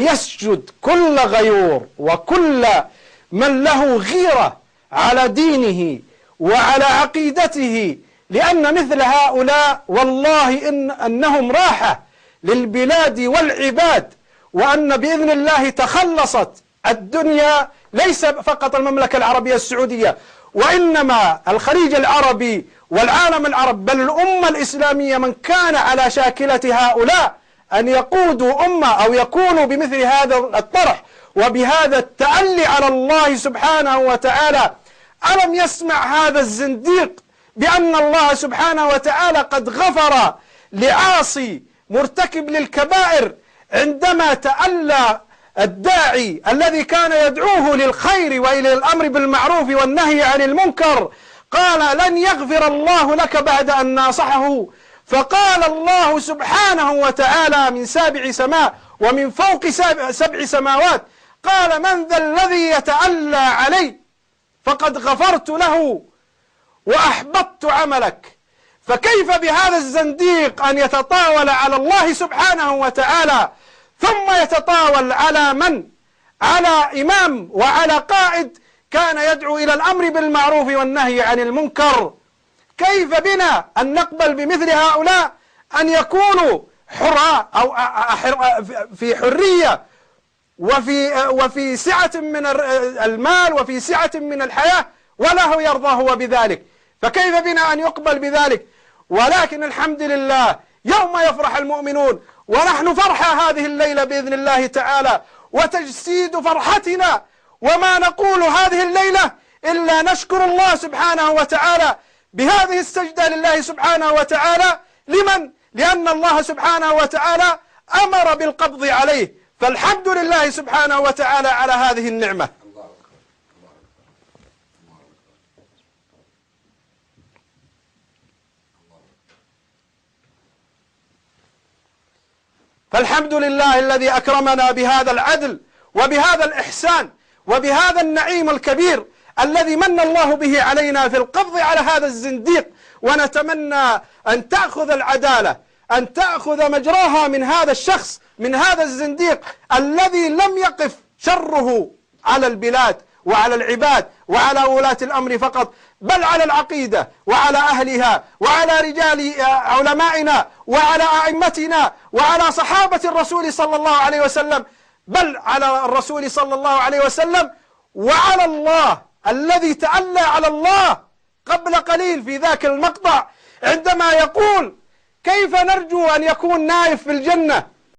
يسجد كل غيور وكل من له غيرة على دينه وعلى عقيدته، لأن مثل هؤلاء والله أنهم راحة للبلاد والعباد، وأن بإذن الله تخلصت الدنيا ليس فقط المملكة العربية السعودية، وإنما الخليج العربي والعالم العربي، بل الأمة الإسلامية، من كان على شاكلة هؤلاء أن يقودوا أمة أو يكونوا بمثل هذا الطرح وبهذا التألي على الله سبحانه وتعالى. ألم يسمع هذا الزنديق بأن الله سبحانه وتعالى قد غفر لعاصي مرتكب للكبائر عندما تألى الداعي الذي كان يدعوه للخير وإلى الأمر بالمعروف والنهي عن المنكر؟ قال: لن يغفر الله لك بعد أن ناصحه. فقال الله سبحانه وتعالى من سابع سماء ومن فوق سبع سماوات، قال: من ذا الذي يتألى علي فقد غفرت له وأحبطت عملك. فكيف بهذا الزنديق أن يتطاول على الله سبحانه وتعالى ثم يتطاول على من؟ على إمام وعلى قائد كان يدعو إلى الأمر بالمعروف والنهي عن المنكر. كيف بنا أن نقبل بمثل هؤلاء أن يكونوا حراء أو في حرية وفي سعة من المال وفي سعة من الحياة ولا هو يرضى هو بذلك؟ فكيف بنا أن يقبل بذلك؟ ولكن الحمد لله يوم يفرح المؤمنون، ونحن فرحة هذه الليلة بإذن الله تعالى وتجسيد فرحتنا، وما نقول هذه الليلة إلا نشكر الله سبحانه وتعالى بهذه السجدة لله سبحانه وتعالى. لمن؟ لأن الله سبحانه وتعالى أمر بالقبض عليه، فالحمد لله سبحانه وتعالى على هذه النعمة. فالحمد لله الذي أكرمنا بهذا العدل وبهذا الإحسان وبهذا النعيم الكبير الذي من الله به علينا في القبض على هذا الزنديق. ونتمنى أن تأخذ العدالة، أن تأخذ مجراها من هذا الشخص، من هذا الزنديق الذي لم يقف شره على البلاد وعلى العباد وعلى ولاة الأمر فقط، بل على العقيدة وعلى أهلها وعلى رجال علمائنا وعلى أئمتنا وعلى صحابة الرسول صلى الله عليه وسلم، بل على الرسول صلى الله عليه وسلم وعلى الله الذي تألى على الله قبل قليل في ذاك المقطع عندما يقول: كيف نرجو أن يكون نايف في الجنة